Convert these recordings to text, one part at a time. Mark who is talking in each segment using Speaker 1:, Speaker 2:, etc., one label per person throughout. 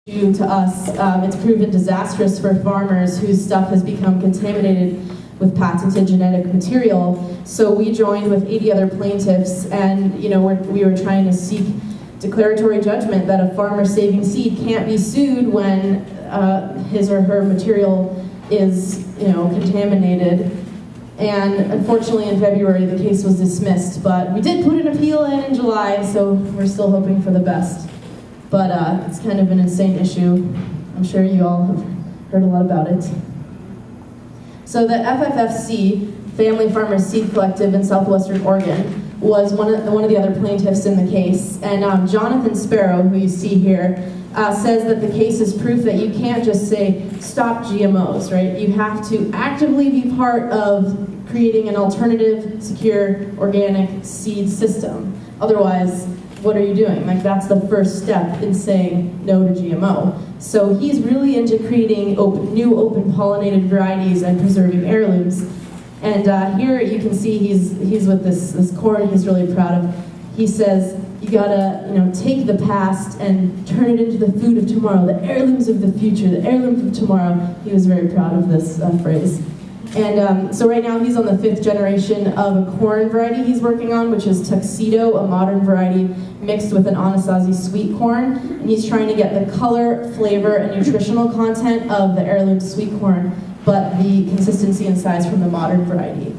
Speaker 1: To us, it's proven disastrous for farmers whose stuff has become contaminated with patented genetic material. So we joined with 80 other plaintiffs, and we were trying to seek declaratory judgment that a farmer saving seed can't be sued when his or her material is contaminated. And unfortunately in February the case was dismissed, but we did put an appeal in July, so we're still hoping for the best. But it's kind of an insane issue. I'm sure you all have heard a lot about it. So the FFFC, Family Farmers Seed Collective in Southwestern Oregon, was one of the other plaintiffs in the case. And Jonathan Sparrow, who you see here, says that the case is proof that you can't just say, stop GMOs, right? You have to actively be part of creating an alternative, secure, organic seed system. Otherwise, what are you doing? Like, that's the first step in saying no to GMO. So he's really into creating new open pollinated varieties and preserving heirlooms. And here you can see he's with this corn he's really proud of. He says, you gotta take the past and turn it into the food of tomorrow, the heirlooms of the future, the heirlooms of tomorrow. He was very proud of this phrase. And so right now he's on the 5th generation of a corn variety he's working on, which is Tuxedo, a modern variety mixed with an Anasazi sweet corn. And he's trying to get the color, flavor, and nutritional content of the heirloom sweet corn, but the consistency and size from the modern variety.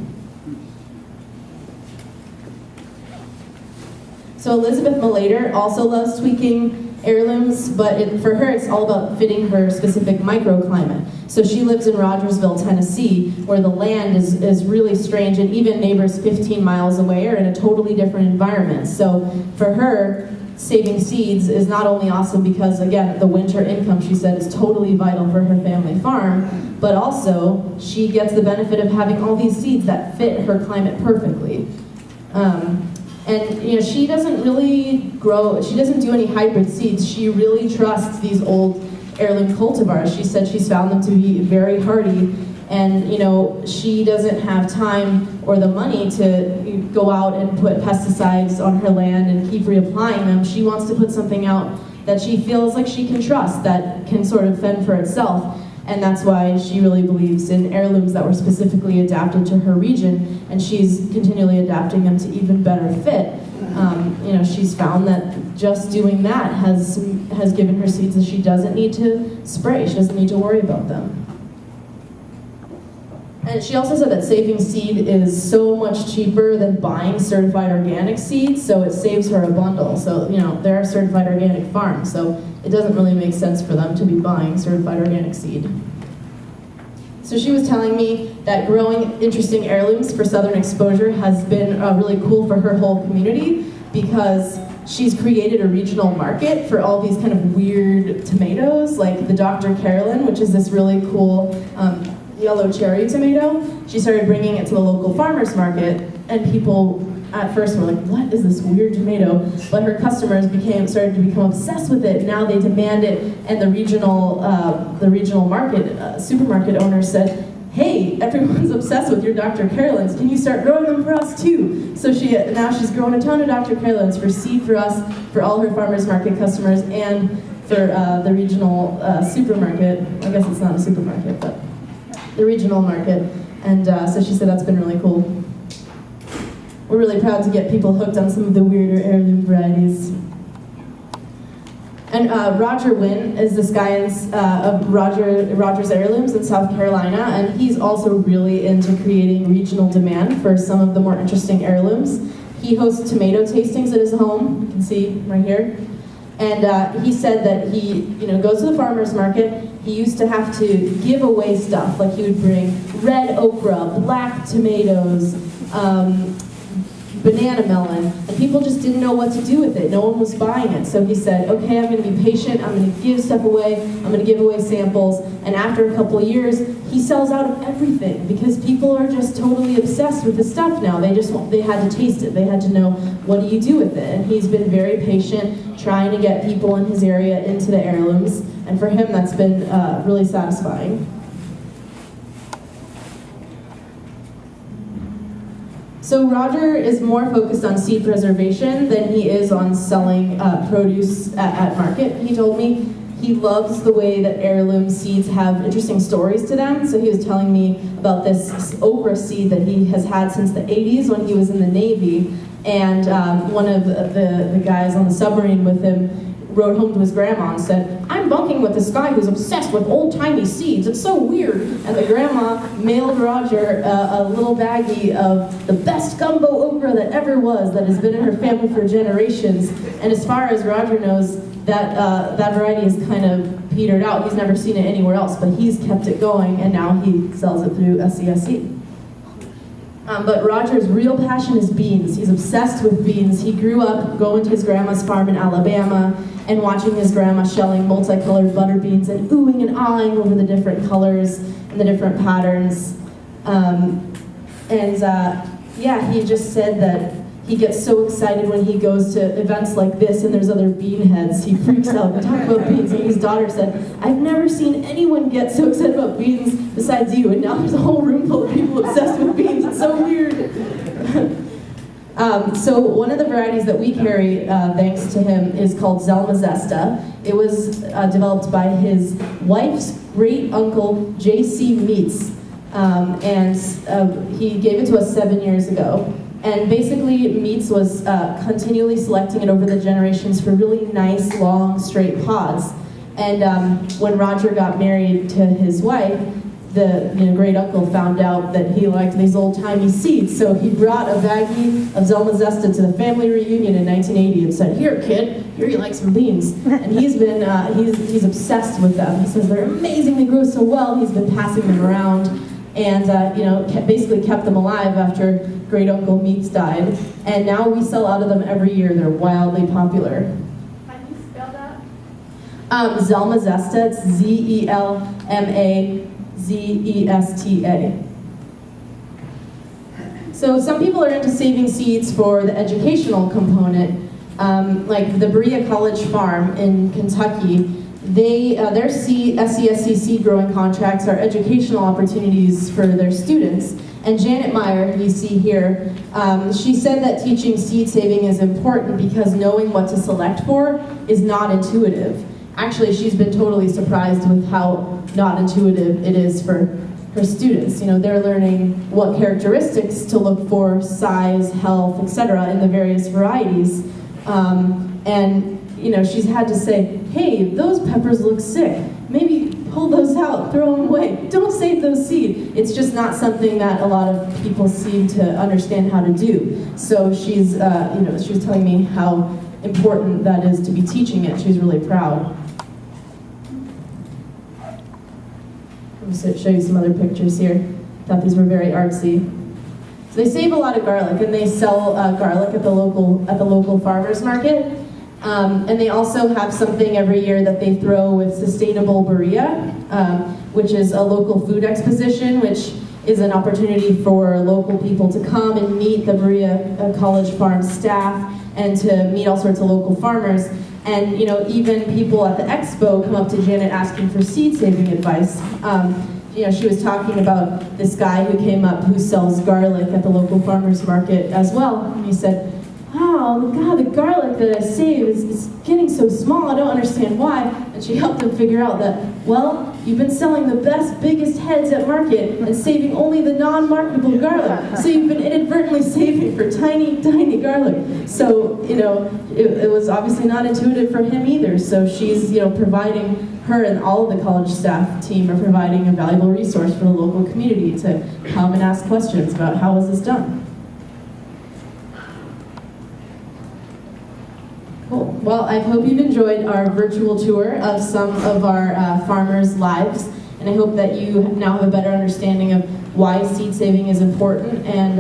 Speaker 1: So Elizabeth Malater also loves tweaking heirlooms, but for her it's all about fitting her specific microclimate. So she lives in Rogersville, Tennessee, where the land is really strange, and even neighbors 15 miles away are in a totally different environment. So for her, saving seeds is not only awesome because, again, the winter income, she said, is totally vital for her family farm, but also she gets the benefit of having all these seeds that fit her climate perfectly. And she doesn't really she doesn't do any hybrid seeds. She really trusts these old heirloom cultivars. She said she's found them to be very hardy, and she doesn't have time or the money to go out and put pesticides on her land and keep reapplying them. She wants to put something out that she feels like she can trust, that can sort of fend for itself. And that's why she really believes in heirlooms that were specifically adapted to her region, and she's continually adapting them to even better fit. She's found that just doing that has given her seeds that she doesn't need to spray. She doesn't need to worry about them. And she also said that saving seed is so much cheaper than buying certified organic seeds, so it saves her a bundle. So, there are certified organic farms, so it doesn't really make sense for them to be buying certified organic seed. So she was telling me that growing interesting heirlooms for Southern Exposure has been really cool for her whole community, because she's created a regional market for all these kind of weird tomatoes, like the Dr. Carolyn, which is this really cool yellow cherry tomato. She started bringing it to the local farmers market, and people at first were like, what is this weird tomato? But her customers started to become obsessed with it. Now they demand it, and the regional market, supermarket owner said, hey, everyone's obsessed with your Dr. Carolyn's. Can you start growing them for us too? So now she's grown a ton of Dr. Carolyn's for seed for us, for all her farmers market customers, and for the regional supermarket. I guess it's not a supermarket, but the regional market. And so she said that's been really cool. We're really proud to get people hooked on some of the weirder heirloom varieties. And Roger Wynn is this guy of Rogers Heirlooms in South Carolina, and he's also really into creating regional demand for some of the more interesting heirlooms. He hosts tomato tastings at his home, you can see right here. And he said that he goes to the farmer's market. He used to have to give away stuff, like he would bring red okra, black tomatoes, banana melon, and people just didn't know what to do with it. No one was buying it. So he said, okay, I'm going to be patient, I'm going to give stuff away, I'm going to give away samples, and after a couple of years, he sells out of everything, because people are just totally obsessed with the stuff now. They had to taste it. They had to know, what do you do with it? And he's been very patient, trying to get people in his area into the heirlooms, and for him, that's been really satisfying. So Roger is more focused on seed preservation than he is on selling produce at market, he told me. he loves the way that heirloom seeds have interesting stories to them. So he was telling me about this okra seed that he has had since the 80s when he was in the Navy. And one of the guys on the submarine with him wrote home to his grandma and said, "I'm bunking with this guy who's obsessed with old-timey seeds. It's so weird." And the grandma mailed Roger a little baggie of the best gumbo okra that ever was, that has been in her family for generations. And as far as Roger knows, that variety is kind of petered out. He's never seen it anywhere else, but he's kept it going, and now he sells it through SCSE. But Roger's real passion is beans. He's obsessed with beans. He grew up going to his grandma's farm in Alabama and watching his grandma shelling multicolored butter beans and oohing and ahhing over the different colors and the different patterns. Yeah, he just said that he gets so excited when he goes to events like this and there's other bean heads. He freaks out and talks about beans. And his daughter said, "I've never seen anyone get so excited about beans besides you, and now there's a whole room full of people obsessed with beans. It's so weird." So one of the varieties that we carry, thanks to him, is called Zelma Zesta. It was developed by his wife's great uncle, J.C. Meats, and he gave it to us 7 years ago. And basically, Meats was continually selecting it over the generations for really nice, long, straight pods. And when Roger got married to his wife, the great uncle found out that he liked these old-timey seeds. So he brought a baggie of Zelma Zesta to the family reunion in 1980 and said, "Here, kid, here you like some beans." And he's been he's obsessed with them. He says they're amazing. They grow so well. He's been passing them around, and basically kept them alive after great uncle Meats died. And now we sell out of them every year. They're wildly popular.
Speaker 2: How do you spell that?
Speaker 1: Zelma Zesta. It's Zelmazesta. So some people are into saving seeds for the educational component, like the Berea College Farm in Kentucky. Their SCSE seed growing contracts are educational opportunities for their students. And Janet Meyer, you see here, she said that teaching seed saving is important because knowing what to select for is not intuitive. Actually, she's been totally surprised with how not intuitive it is for her students. They're learning what characteristics to look for, size, health, etc. in the various varieties. She's had to say, "Hey, those peppers look sick. Maybe pull those out, throw them away. Don't save those seeds." It's just not something that a lot of people seem to understand how to do. So she's telling me how important that is to be teaching it. She's really proud. Let me show you some other pictures here. Thought these were very artsy. So they save a lot of garlic, and they sell garlic at the local farmers market. And they also have something every year that they throw with Sustainable Berea, which is a local food exposition, which is an opportunity for local people to come and meet the Berea College Farm staff and to meet all sorts of local farmers. And even people at the expo come up to Janet asking for seed saving advice. She was talking about this guy who came up who sells garlic at the local farmers market as well. And he said, "Wow, God, the garlic that I save is getting so small, I don't understand why." And she helped him figure out that, well, you've been selling the best, biggest heads at market and saving only the non-marketable garlic. So you've been inadvertently saving for tiny, tiny garlic. So, it was obviously not intuitive for him either. So she's, providing, her and all of the college staff team are providing a valuable resource for the local community to come and ask questions about how is this done. Cool. Well, I hope you've enjoyed our virtual tour of some of our farmers' lives, and I hope that you now have a better understanding of why seed saving is important and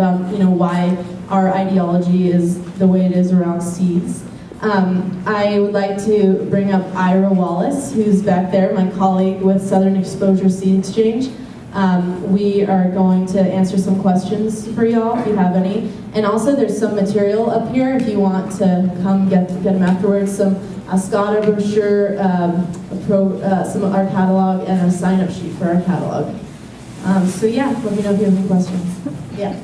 Speaker 1: why our ideology is the way it is around seeds. I would like to bring up Ira Wallace, who's back there, my colleague with Southern Exposure Seed Exchange. We are going to answer some questions for y'all if you have any. And also there's some material up here if you want to come get them afterwards. Some SCADA brochure, some of our catalog, and a sign-up sheet for our catalog. So yeah, let me know if you have any questions. Yeah.